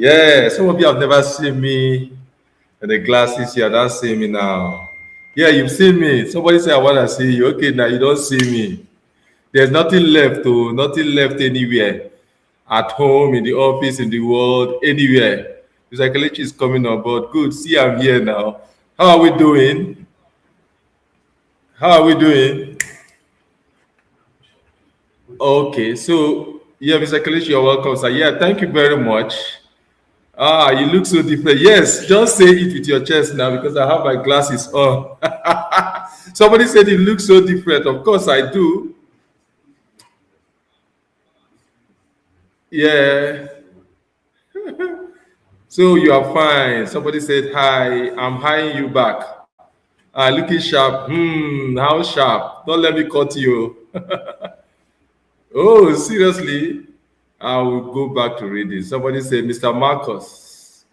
Yeah, some of you have never seen me in the glasses. You are not seeing me now. Yeah, you've seen me. Somebody say I want to see you. Okay, now you don't see me. There's nothing left, oh, nothing left anywhere. At home, in the office, in the world, anywhere. Mr. Kelechi is coming on board. Good. See, I'm here now. How are we doing? How are we doing? Okay, so yeah, Mr. Kelechi, you're welcome, sir. Yeah, thank you very much. Ah, you look so different. Yes, just say it with your chest now because I have my glasses on. Somebody said you look so different. Of course, I do. Yeah. So you are fine. Somebody said hi. I'm hiring you back. Looking sharp. How sharp? Don't let me cut you. Oh, seriously? I will go back to reading. Somebody said, Mr. Marcus.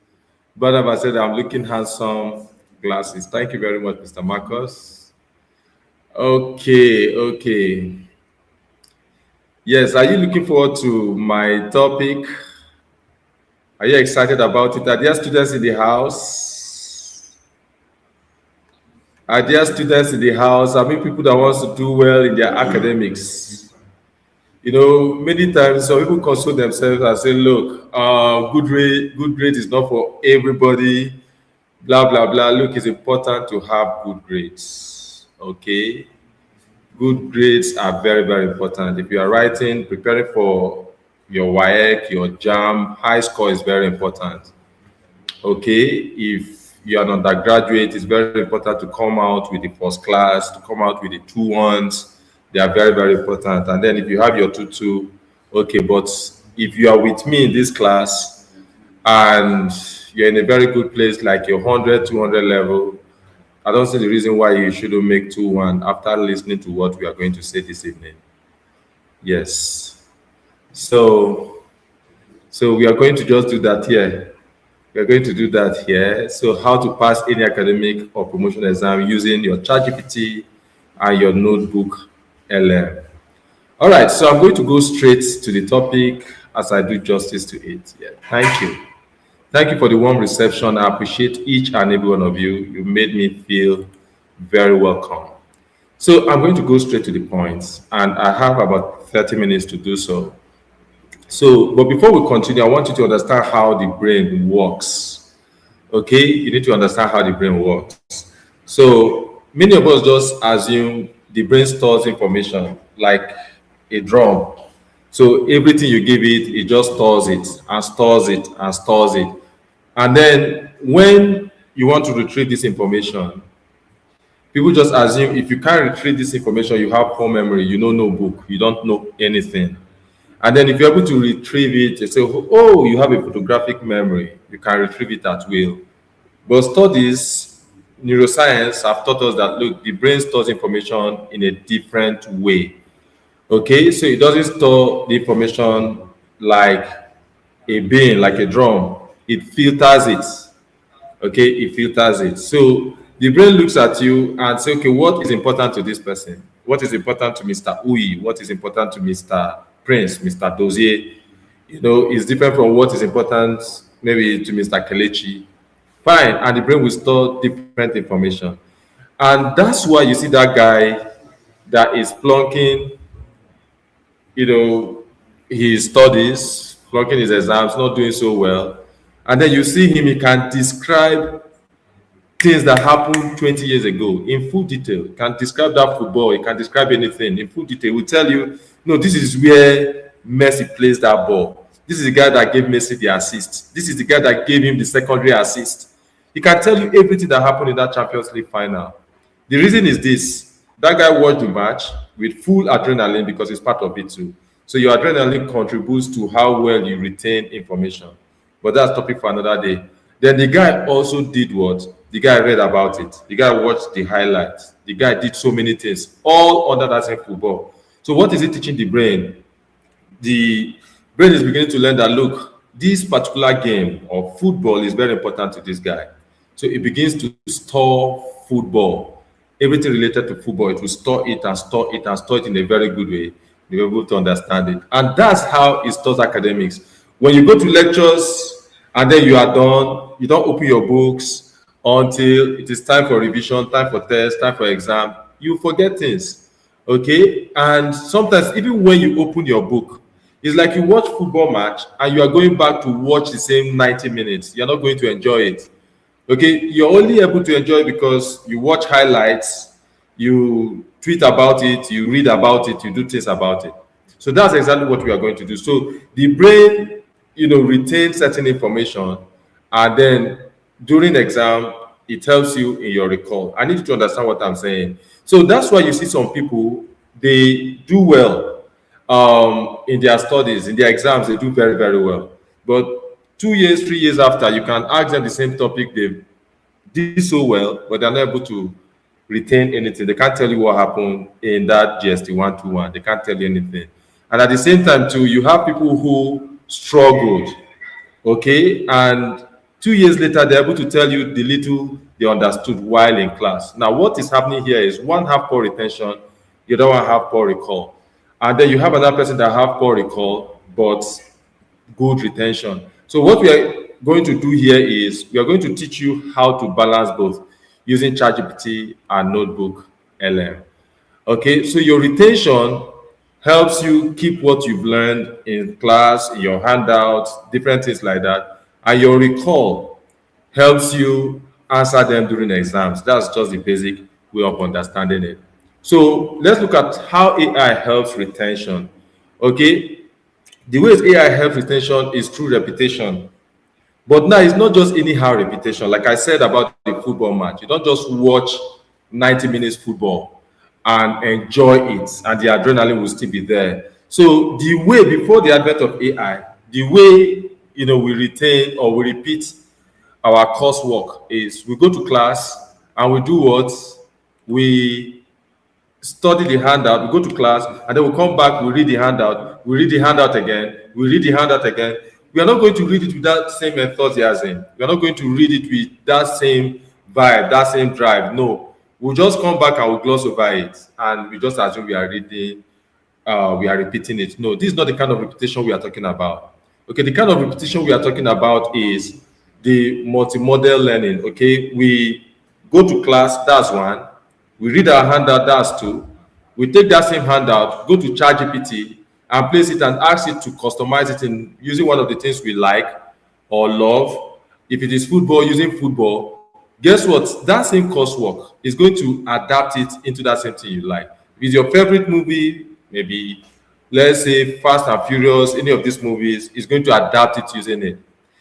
Barnabas said, I'm looking handsome. Glasses. Thank you very much, Mr. Marcus. Okay. Yes, are you looking forward to my topic? Are you excited about it? Are there students in the house? Are there students in the house? I mean, people that wants to do well in their academics. You know, many times some people console themselves and say, "Look, good grade is not for everybody." Blah blah blah. Look, it's important to have good grades. Okay, good grades are very very important. If you are writing, preparing for your WAEC, your JAM, high score is very important. Okay, if you're an undergraduate, it's very important to come out with the first class, to come out with the 2 1s. They are very, very important. And then if you have your 2 2, okay, but if you are with me in this class and you're in a very good place, like your 100, 200 level, I don't see the reason why you shouldn't make 2 1 after listening to what we are going to say this evening. Yes. So, so we are going to just do that here. We're going to do that here. So how to pass any academic or promotion exam using your ChatGPT and your notebook LM. All right, so I'm going to go straight to the topic as I do justice to it. Yeah, thank you. Thank you for the warm reception. I appreciate each and every one of you. You made me feel very welcome. So I'm going to go straight to the point, and I have about 30 minutes to do so. So, but before we continue, I want you to understand how the brain works. Okay, you need to understand how the brain works. So, many of us just assume the brain stores information like a drum. So, everything you give it, it just stores it and stores it and stores it. And then, when you want to retrieve this information, people just assume if you can't retrieve this information, you have poor memory, you know no book, you don't know anything. And then if you're able to retrieve it, you say, oh, you have a photographic memory. You can retrieve it at will. But studies, neuroscience have taught us that, look, the brain stores information in a different way. Okay, so it doesn't store the information like a bin, like a drum. It filters it. Okay, it filters it. So the brain looks at you and say, okay, what is important to this person? What is important to Mr. Uyi? What is important to Mr. Prince, Mr. Dozier? You know, it's different from what is important maybe to Mr. Kelechi. Fine, and the brain will store different information. And that's why you see that guy that is flunking, you know, his studies, flunking his exams, not doing so well. And then you see him, he can describe things that happened 20 years ago in full detail. He can describe that football, he can describe anything in full detail. He will tell you, no, this is where Messi plays that ball. This is the guy that gave Messi the assist. This is the guy that gave him the secondary assist. He can tell you everything that happened in that Champions League final. The reason is this: that guy watched the match with full adrenaline because it's part of it too. So your adrenaline contributes to how well you retain information. But that's topic for another day. Then the guy also did what? The guy read about it. The guy watched the highlights. The guy did so many things, all under that same football. So what is it teaching the brain? The brain is beginning to learn that, look, this particular game of football is very important to this guy. So it begins to store football, everything related to football. It will store it and store it and store it in a very good way. You're able to understand it. And that's how it stores academics. When you go to lectures and then you are done. You don't open your books until it is time for revision, time for test, time for exam. You forget things, okay? And sometimes even when you open your book, it's like you watch football match and you are going back to watch the same 90 minutes. You're not going to enjoy it. Okay, you're only able to enjoy because you watch highlights, you tweet about it, you read about it, you do things about it. So that's exactly what we are going to do. So the brain, retains certain information, and then during exam, it helps you in your recall. I need you to understand what I'm saying. So that's why you see some people, they do well in their studies, in their exams, they do very, very well. But 2 years, 3 years after, you can ask them the same topic, they did so well, but they're not able to retain anything. They can't tell you what happened in that GST 121. They can't tell you anything. And at the same time, too, you have people who struggled, okay? And 2 years later, they're able to tell you the little they understood while in class. Now, what is happening here is one have poor retention, the other one have poor recall. And then you have another person that have poor recall, but good retention. So what we are going to do here is we are going to teach you how to balance both using ChatGPT and Notebook LM. Okay, so your retention helps you keep what you've learned in class, in your handouts, different things like that. And your recall helps you answer them during exams. That's just the basic way of understanding it. So let's look at how AI helps retention. Okay, the ways AI helps retention is through repetition. But now it's not just anyhow repetition. Like I said about the football match, you don't just watch 90 minutes football and enjoy it, and the adrenaline will still be there. So the way before the advent of AI, the way we retain or we repeat our coursework is we go to class and we do what? We study the handout, we go to class, and then we come back, we read the handout, we read the handout again, we read the handout again. We are not going to read it with that same enthusiasm. We are not going to read it with that same vibe, that same drive. No, we'll just come back and we'll gloss over it, and we just assume we are reading, we are repeating it. No, this is not the kind of repetition we are talking about. Okay, the kind of repetition we are talking about is the multimodal learning. Okay, we go to class, that's one. We read our handout, that's two. We take that same handout, go to ChatGPT, and place it and ask it to customize it in using one of the things we like or love. If it is football, using football, guess what? That same coursework is going to adapt it into that same thing you like. If it's your favorite movie, maybe let's say Fast and Furious, any of these movies, is going to adapt it using it.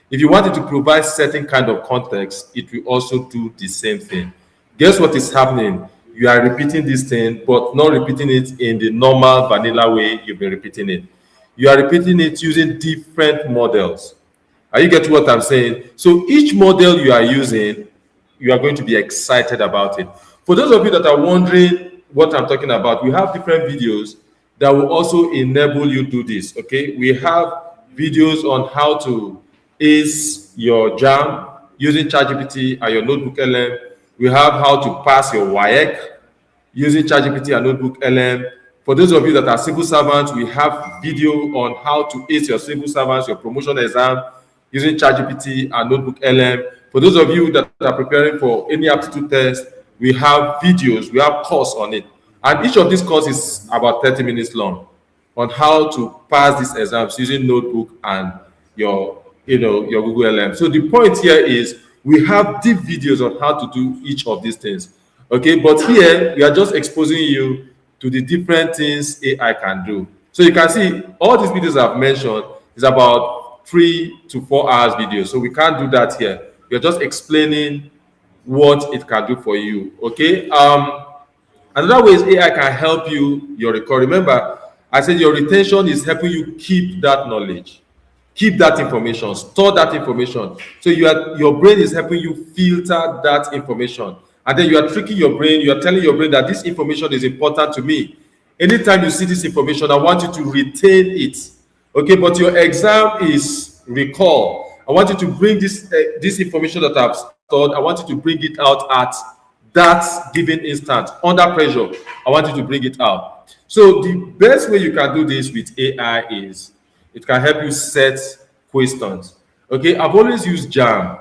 If you want it to provide certain kind of context, it will also do the same thing. Guess what is happening? You are repeating this thing, but not repeating it in the normal vanilla way you've been repeating it. You are repeating it using different models. Are you getting what I'm saying? So each model you are using, you are going to be excited about it. For those of you that are wondering what I'm talking about, we have different videos that will also enable you to do this. Okay, we have videos on how to ace your jam using ChatGPT and your Notebook LM. We have how to pass your WIEC using ChatGPT and Notebook LM. For those of you that are civil servants, we have video on how to ace your civil servants, your promotion exam using ChatGPT and Notebook LM. For those of you that are preparing for any aptitude test, we have videos, we have course on it. And each of these courses is about 30 minutes long on how to pass these exams using Notebook and your Google LM. So the point here is we have deep videos on how to do each of these things. Okay, but here we are just exposing you to the different things AI can do. So you can see all these videos I've mentioned is about 3 to 4 hours video. So we can't do that here. We're just explaining what it can do for you. Okay. Another way is AI can help you your recall. Remember, I said your retention is helping you keep that knowledge, keep that information, store that information. So your brain is helping you filter that information. And then you are tricking your brain, you are telling your brain that this information is important to me. Anytime you see this information, I want you to retain it. Okay, but your exam is recall. I want you to bring this information that I've stored, I want you to bring it out at that given instant, under pressure. I want you to bring it out. So the best way you can do this with AI is it can help you set questions. Okay, I've always used JAM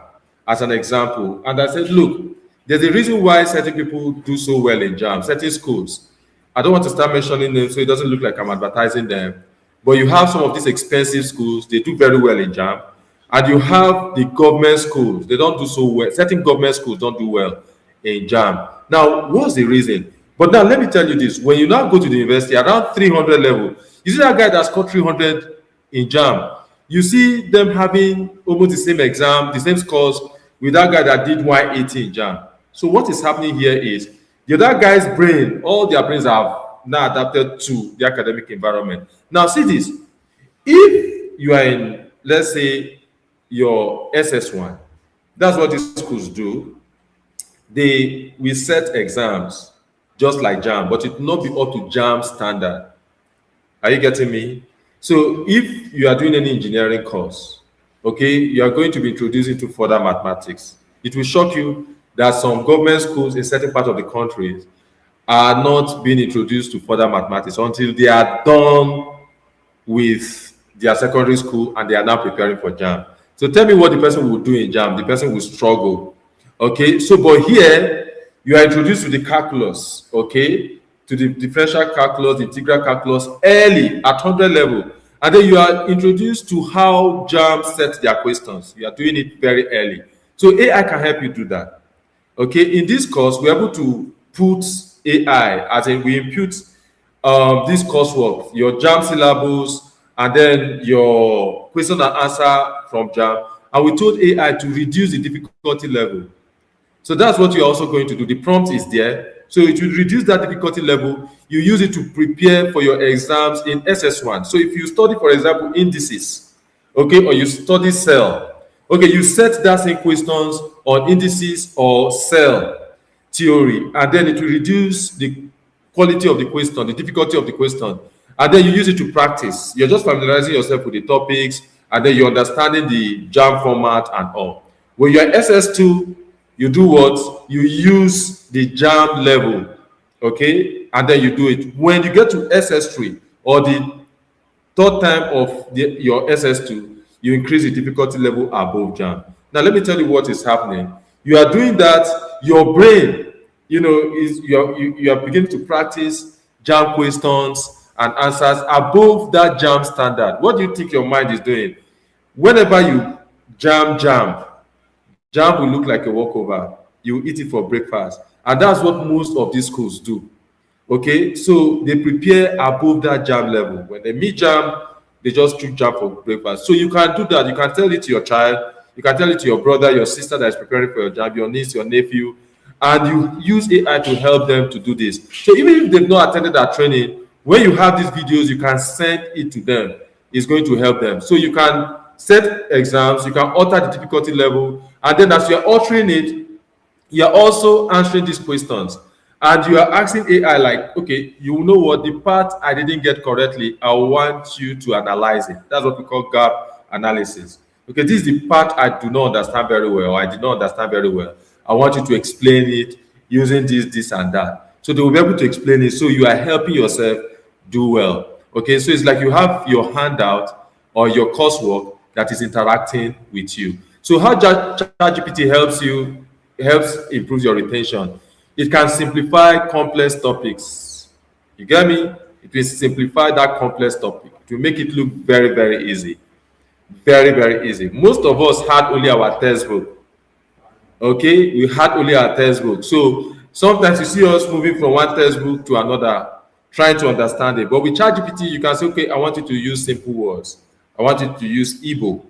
as an example, and I said, look, there's a reason why certain people do so well in JAM, certain schools. I don't want to start mentioning them so it doesn't look like I'm advertising them, but you have some of these expensive schools, they do very well in JAM, and you have the government schools, they don't do so well. Certain government schools don't do well in JAM. Now, what's the reason? But now let me tell you this: when you now go to the university around 300 level, you see that guy that scored 300 in JAM, you see them having almost the same exam, the same scores with that guy that did 180 in JAM. So what is happening here is the other guy's brain, all their brains have now adapted to the academic environment. Now see this: if you are in, let's say, your SS1, that's what these schools do. They will set exams just like JAM, but it will not be up to JAM standard. Are you getting me? So if you are doing any engineering course, okay, you are going to be introduced into further mathematics. It will shock you that some government schools in certain parts of the country are not being introduced to further mathematics until they are done with their secondary school and they are now preparing for JAM. So tell me what the person will do in JAM. The person will struggle. Okay, so but here you are introduced to the calculus, okay, to the differential calculus, the integral calculus early at 100 level. And then you are introduced to how JAM sets their questions. You are doing it very early. So AI can help you do that. Okay, in this course, we're able to put AI, as in we input this coursework, your JAM syllabus, and then your question and answer from JAM. And we told AI to reduce the difficulty level. So that's what you're also going to do. The prompt is there. So it will reduce that difficulty level. You use it to prepare for your exams in SS1. So if you study, for example, indices, okay, or you study cell, okay, you set that same questions on indices or cell theory, and then it will reduce the quality of the question, the difficulty of the question, and then you use it to practice. You're just familiarizing yourself with the topics, and then you're understanding the JAM format and all. When you're SS2, you do what? You use the JAM level, okay, and then you do it. When you get to SS3 or the third time of your SS2, you increase the difficulty level above JAM. Now, let me tell you what is happening. You are doing that, your brain, you are beginning to practice JAM questions and answers above that JAM standard. What do you think your mind is doing? Whenever you jam will look like a walkover. You eat it for breakfast. And that's what most of these schools do. Okay, so they prepare above that jam level. When they meet jam, they just choose jam for breakfast. So you can do that. You can tell it to your child, you can tell it to your brother, your sister that is preparing for your jam, your niece, your nephew, and you use AI to help them to do this. So even if they've not attended that training, when you have these videos, you can send it to them. It's going to help them. So you can set exams, you can alter the difficulty level, and then as you're altering it, you're also answering these questions. And you are asking AI, like, okay, you know what, the part I didn't get correctly, I want you to analyze it. That's what we call gap analysis. Okay, this is the part I do not understand very well, or I did not understand very well. I want you to explain it using this, and that. So they will be able to explain it. So you are helping yourself do well. Okay, so it's like you have your handout or your coursework that is interacting with you. So how ChatGPT helps improve your retention. It can simplify complex topics. You get me? It will simplify that complex topic. It will make it look very, very easy. Very, very easy. Most of us had only our textbook. Okay, we had only our textbook. So sometimes you see us moving from one textbook to another, trying to understand it. But with ChatGPT, you can say, okay, I want you to use simple words. I want you to use Igbo.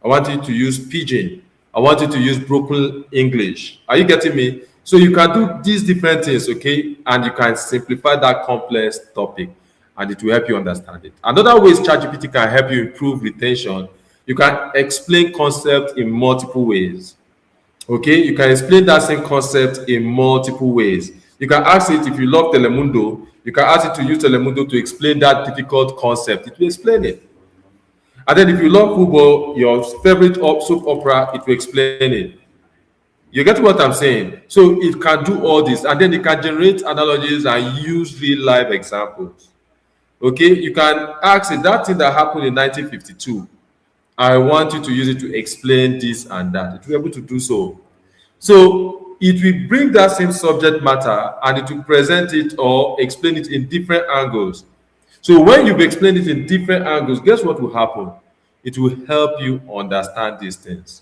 I want you to use Pidgin. I want you to use broken English. Are you getting me? So you can do these different things, okay? And you can simplify that complex topic, and it will help you understand it. Another way is ChatGPT can help you improve retention. You can explain concepts in multiple ways. Okay, you can explain that same concept in multiple ways. You can ask it, if you love Telemundo, you can ask it to use Telemundo to explain that difficult concept. It will explain it. And then if you love football, your favorite soap opera, it will explain it. You get what I'm saying? So it can do all this, and then it can generate analogies and use real life examples. Okay, you can ask it that thing that happened in 1952. I want you to use it to explain this and that. It will be able to do so. So it will bring that same subject matter and it will present it or explain it in different angles. So when you've explained it in different angles, guess what will happen? It will help you understand these things.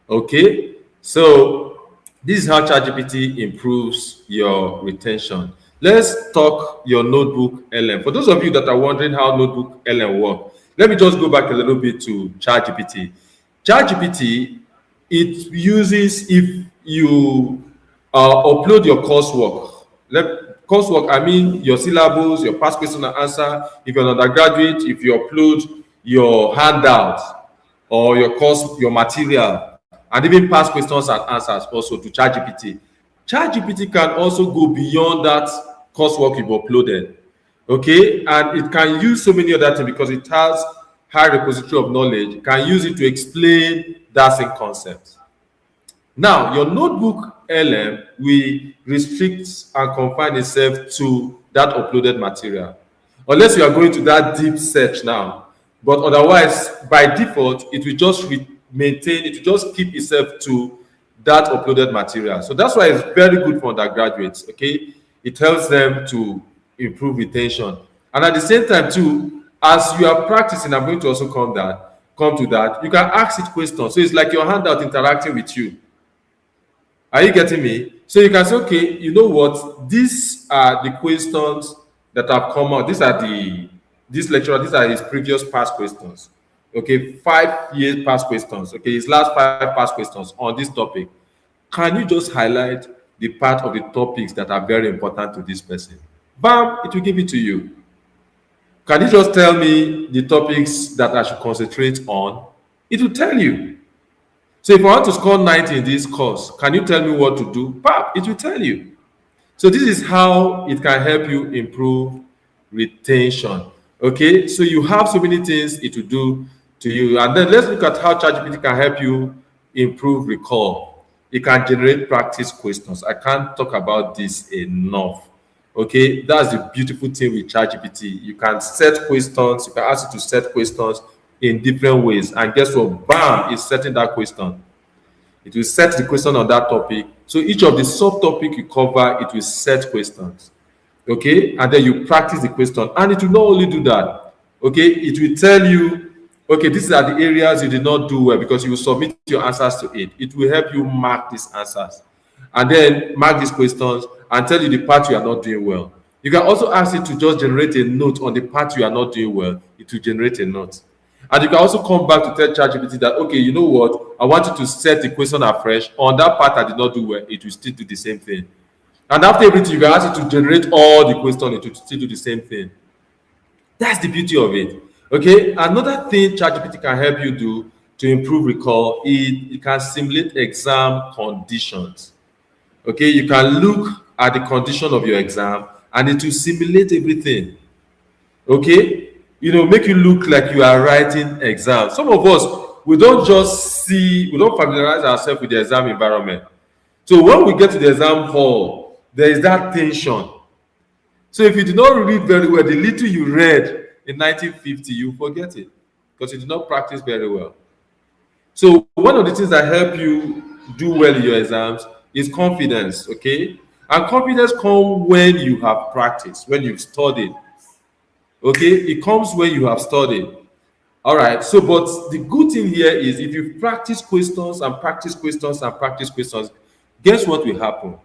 Okay, so this is how ChatGPT improves your retention. Let's talk your notebook LM. For those of you that are wondering how notebook LM work, let me just go back a little bit to ChatGPT. ChatGPT, it uses if you upload your coursework. Coursework, I mean your syllabus, your past question and answer. If you're an undergraduate, if you upload your handout or your course, your material, and even past questions and answers also to ChatGPT. ChatGPT can also go beyond that coursework you've uploaded. Okay, and it can use so many other things because it has high repository of knowledge. It can use it to explain that same concept. Now, your notebook LM will restrict and confine itself to that uploaded material, unless you are going to that deep search now. But otherwise, by default, it will just maintain, it will just keep itself to that uploaded material. So that's why it's very good for undergraduates. Okay, it helps them to improve retention, and at the same time too, as you are practicing, I'm going to also come to that. You can ask it questions, so it's like your handout interacting with you. Are you getting me? So you can say, okay, you know what? These are the questions that have come out. These are this lecturer, these are his previous past questions. Okay, 5 years past questions. Okay, his last five past questions on this topic. Can you just highlight the part of the topics that are very important to this person? Bam, it will give it to you. Can you just tell me the topics that I should concentrate on? It will tell you. So if I want to score 90 in this course, can you tell me what to do? Bam, it will tell you. So this is how it can help you improve retention. Okay, so you have so many things it will do to you. And then let's look at how ChatGPT can help you improve recall. It can generate practice questions. I can't talk about this enough. Okay, that's the beautiful thing with ChatGPT. You can set questions, you can ask it to set questions in different ways. And guess what? Bam, it's setting that question. It will set the question on that topic. So each of the subtopic you cover, it will set questions. Okay, and then you practice the question. And it will not only do that. Okay, it will tell you, okay, these are the areas you did not do well, because you will submit your answers to it. It will help you mark these answers. And then mark these questions and tell you the part you are not doing well. You can also ask it to just generate a note on the part you are not doing well. It will generate a note. And you can also come back to tell ChatGPT that, okay, you know what? I want you to set the question afresh. On that part I did not do well, it will still do the same thing. And after everything, you can ask it to generate all the questions, it will still do the same thing. That's the beauty of it. Okay, another thing ChatGPT can help you do to improve recall is it can simulate exam conditions. Okay, you can look at the condition of your exam and it will simulate everything. Okay, make you look like you are writing exams. Some of us, we don't familiarize ourselves with the exam environment. So when we get to the exam hall, there is that tension. So if you did not read very well, the little you read in 1950, you forget it because you did not practice very well. So one of the things that help you do well in your exams is confidence, okay? And confidence comes when you have practiced, when you've studied. Okay, it comes when you have studied. All right, so but the good thing here is if you practice questions and practice questions and practice questions, guess what will happen?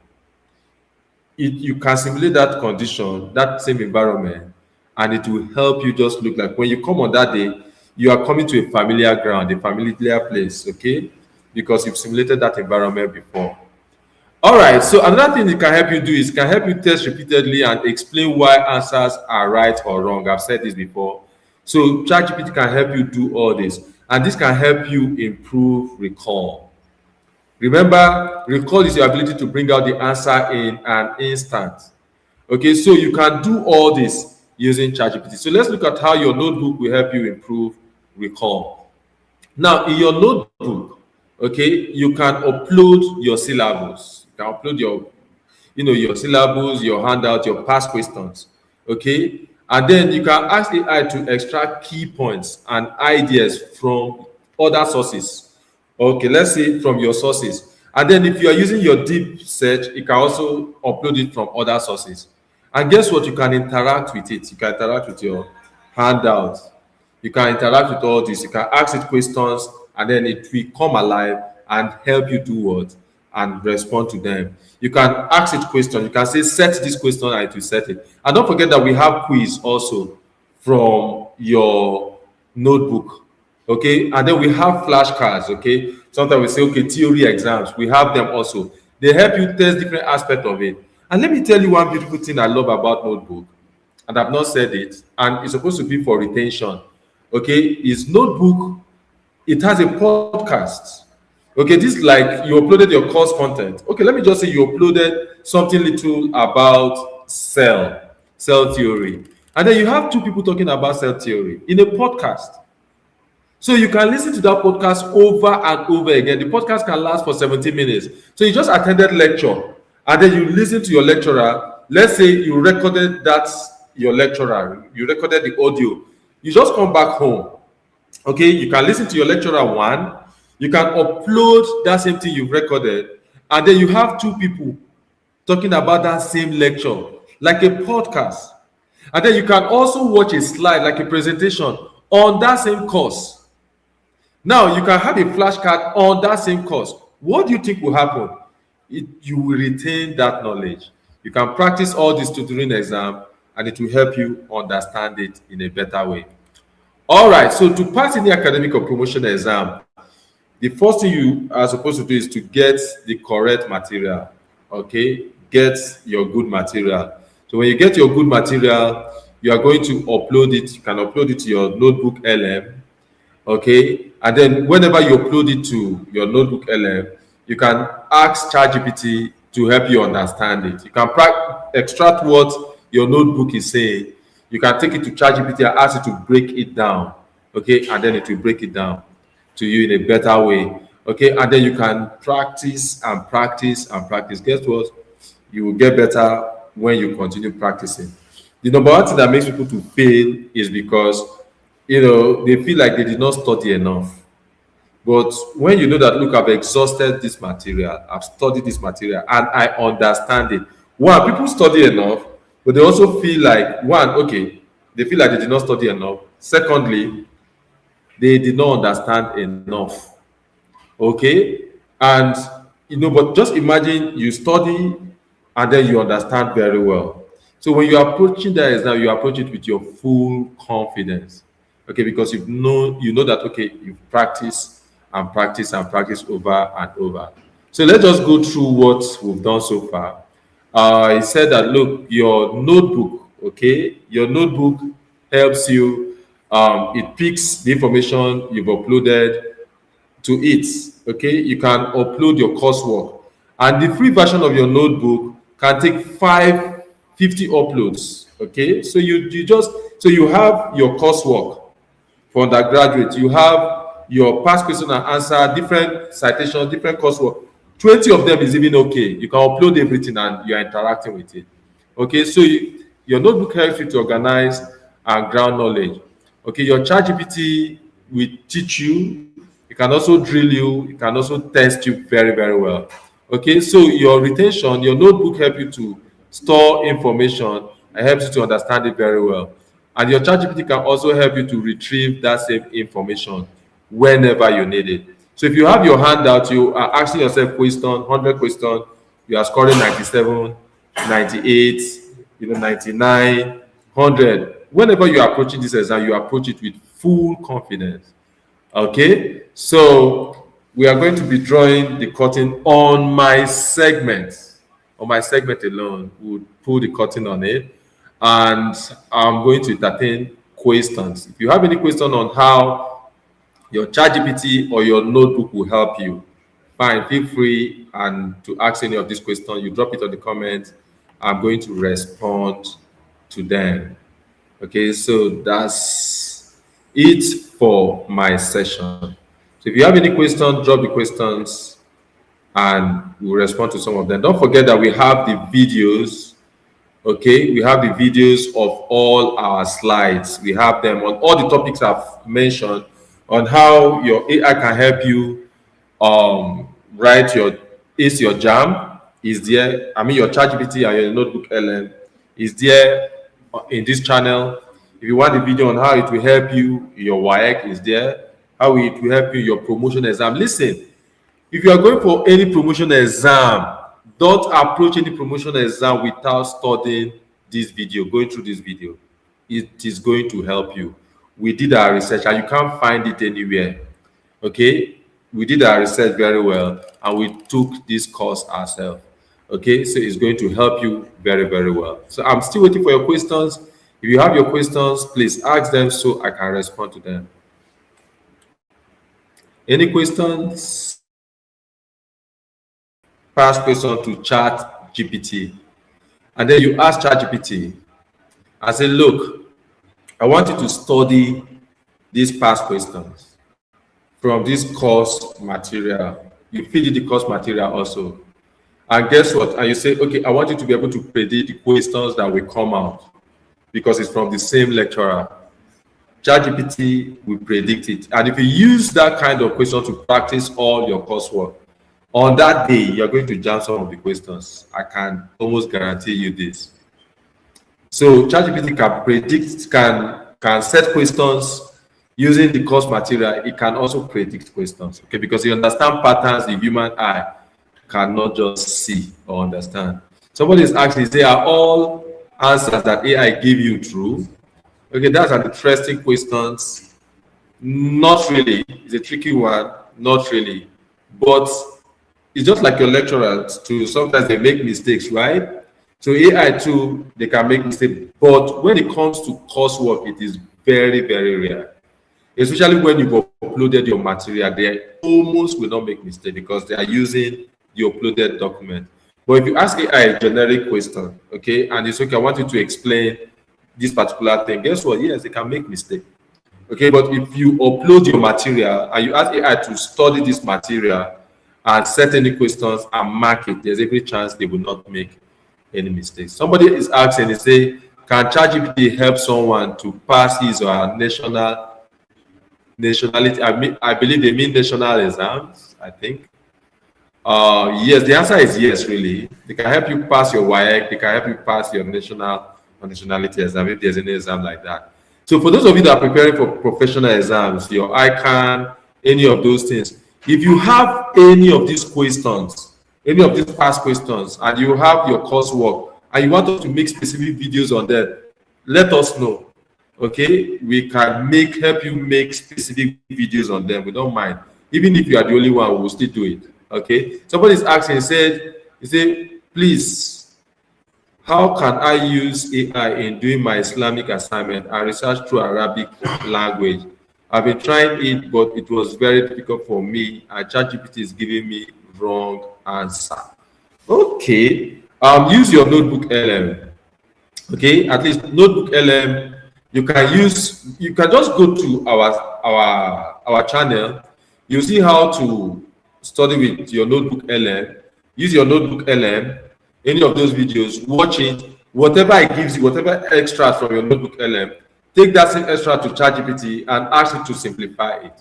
You can simulate that condition, that same environment, and it will help you just look like when you come on that day, you are coming to a familiar ground, a familiar place, okay? Because you've simulated that environment before. All right, so another thing it can help you do is it can help you test repeatedly and explain why answers are right or wrong. I've said this before. So ChatGPT can help you do all this, and this can help you improve recall. Remember, recall is your ability to bring out the answer in an instant. Okay, so you can do all this using ChatGPT. So let's look at how your notebook will help you improve recall. Now, in your notebook, okay, you can upload your syllabus. You can upload your syllabus, your handout, your past questions. Okay, and then you can ask AI to extract key points and ideas from other sources. Okay, let's say from your sources. And then if you are using your deep search, you can also upload it from other sources. And guess what? You can interact with it. You can interact with your handout. You can interact with all this. You can ask it questions, and then it will come alive and help you do what? And respond to them. You can ask it questions. You can say, set this question, and it will set it. And don't forget that we have quiz also from your notebook. Okay, and then we have flashcards. Okay, sometimes we say, okay, theory exams, we have them also. They help you test different aspects of it. And let me tell you one beautiful thing I love about notebook, and I've not said it, and it's supposed to be for retention. Okay, is notebook, it has a podcast. Okay, this is like you uploaded your course content. Okay, let me just say you uploaded something little about cell theory, and then you have two people talking about cell theory in a podcast. So you can listen to that podcast over and over again. The podcast can last for 17 minutes. So you just attended lecture, and then you listen to your lecturer. Let's say you recorded that, your lecturer, you recorded the audio. You just come back home. Okay, you can listen to your lecturer one. You can upload that same thing you've recorded, and then you have two people talking about that same lecture, like a podcast. And then you can also watch a slide, like a presentation on that same course. Now you can have a flashcard on that same course. What do you think will happen? You will retain that knowledge. You can practice all this to during the exam, and it will help you understand it in a better way. All right, so to pass any academic or promotion exam, the first thing you are supposed to do is to get the correct material. Okay, get your good material. So when you get your good material, you are going to upload it. You can upload it to your notebook LM. Okay, and then whenever you upload it to your notebook LM, you can ask ChatGPT to help you understand it. You can extract what your notebook is saying. You can take it to ChatGPT and ask it to break it down. Okay, and then it will break it down to you in a better way. Okay, and then you can practice and practice and practice. Guess what? You will get better when you continue practicing. The number one thing that makes people to fail is because they feel like they did not study enough. But when you know that, look, I've exhausted this material, I've studied this material, and I understand it. One, people study enough, but they also feel like, one, okay, they feel like they did not study enough. Secondly, they did not understand enough. Okay, and but just imagine you study and then you understand very well. So when you are approaching that exam, you approach it with your full confidence. Okay, because you know that, okay, you've practiced and practiced and practiced over and over. So let's just go through what we've done so far. He said that, look, your notebook, okay, your notebook helps you. It picks the information you've uploaded to it. Okay, you can upload your coursework, and the free version of your notebook can take 550 uploads. Okay, so you have your coursework for undergraduate, you have your past question and answer, different citations, different coursework. 20 of them is even okay. You can upload everything and you are interacting with it. Okay, so your notebook helps you to organize and ground knowledge. Okay, your ChatGPT will teach you. It can also drill you. It can also test you very, very well. Okay, so your retention, your notebook helps you to store information and helps you to understand it very well. And your ChatGPT can also help you to retrieve that same information whenever you need it. So if you have your handout, you are asking yourself question, 100 question, you are scoring 97, 98, 99, 100. Whenever you are approaching this exam, you approach it with full confidence. Okay, so we are going to be drawing the curtain on my segment. On my segment alone, we'll pull the curtain on it, and I'm going to entertain questions. If you have any question on how your ChatGPT or your notebook will help you, fine, feel free and to ask any of these questions. You drop it on the comments. I'm going to respond to them. Okay, so that's it for my session. So if you have any questions, drop the questions and we'll respond to some of them. Don't forget that we have the videos. Okay, we have the videos of all our slides. We have them on all the topics I've mentioned. on how your AI can help you write your ace your jam is there. I mean your ChatGPT and your notebook LM is there in this channel. If you want the video on how it will help you, your WAEC is there. How it will help you your promotion exam. Listen, if you are going for any promotion exam, don't approach any promotion exam without studying this video, going through this video. It is going to help you. We did our research and you can't find it anywhere. Okay, we did our research very well and we took this course ourselves. Okay, so it's going to help you very, very well. So I'm still waiting for your questions. If you have your questions, please ask them so I can respond to them. Any questions? Pass question to Chat GPT, and then you ask Chat GPT and say, look, I want you to study these past questions from this course material. You feed it the course material also. And guess what? And you say, okay, I want you to be able to predict the questions that will come out because it's from the same lecturer. ChatGPT will predict it. And if you use that kind of question to practice all your coursework, on that day, you're going to jam some of the questions. I can almost guarantee you this. So ChatGPT can predict, can set questions using the course material. It can also predict questions, okay? Because you understand patterns the human eye cannot just see or understand. Somebody is asking, they are all answers that AI give you true? Okay, that's an interesting question. Not really. It's a tricky one. Not really. But it's just like your lecturers too. Sometimes they make mistakes, right? So AI too, they can make mistakes. But when it comes to coursework, it is very, very rare. Especially when you've uploaded your material, they almost will not make mistakes because they are using the uploaded document. But if you ask AI a generic question, okay, and it's okay, I want you to explain this particular thing, guess what? Yes, they can make mistakes. Okay, but if you upload your material and you ask AI to study this material and set any questions and mark it, there's every chance they will not make any mistakes. Somebody is asking, they say, can ChatGPT help someone to pass his or her nationality? I believe they mean national exams, I think. Yes, the answer is yes, really. They can help you pass your WAEC, they can help you pass your national or nationality exam if there's any exam like that. So for those of you that are preparing for professional exams, your ICANN, any of those things, if you have any of these questions, any of these past questions, and you have your coursework, and you want us to make specific videos on that, let us know. Okay, we can help you make specific videos on them. We don't mind. Even if you are the only one, we'll still do it. Okay. Somebody's asking, he said, please, how can I use AI in doing my Islamic assignment and research through Arabic language? I've been trying it, but it was very difficult for me, and ChatGPT is giving me wrong answer. Okay. Use your notebook LM. Okay, at least notebook LM, you can just go to our channel. You see how to study with your notebook LM. Use your notebook LM, any of those videos, watch it, whatever it gives you, whatever extras from your notebook LM, take that same extra to ChatGPT and ask it to simplify it.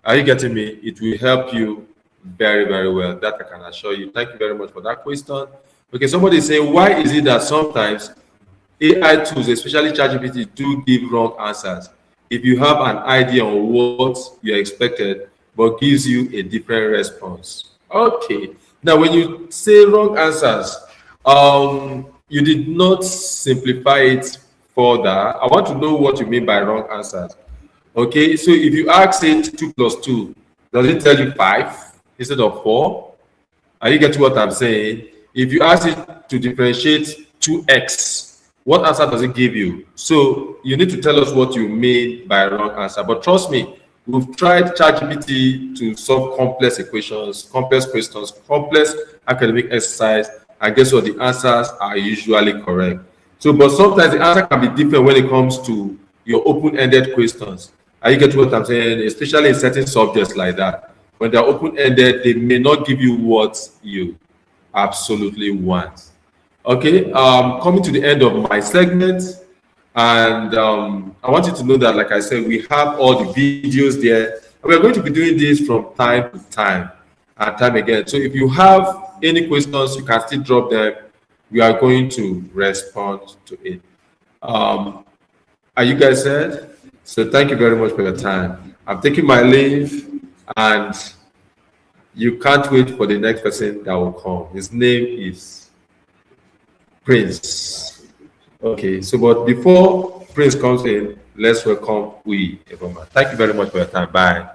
Are you getting me? It will help you very, very well. That I can assure you. Thank you very much for that question. Okay, somebody is saying, why is it that sometimes AI tools, especially ChatGPT, do give wrong answers if you have an idea on what you expected, but gives you a different response? Okay. Now, when you say wrong answers, you did not simplify it further. I want to know what you mean by wrong answers. Okay, so if you ask it 2 plus 2, does it tell you 5 instead of 4? Are you getting what I'm saying? If you ask it to differentiate 2x, what answer does it give you? So you need to tell us what you mean by wrong answer. But trust me, we've tried ChatGPT to solve complex equations, complex questions, complex academic exercise, and guess what? The answers are usually correct. So, but sometimes the answer can be different when it comes to your open-ended questions. Are you getting what I'm saying? Especially in certain subjects like that. When they're open-ended, they may not give you what you absolutely want. Okay, coming to the end of my segment, And I want you to know that, like I said, we have all the videos there. We are going to be doing this from time to time and time again. So if you have any questions, you can still drop them. We are going to respond to it. Are you guys set? So thank you very much for your time. I'm taking my leave, and you can't wait for the next person that will come. His name is Prince. Okay, so but before Prince comes in, let's welcome we Eboma. Thank you very much for your time. Bye.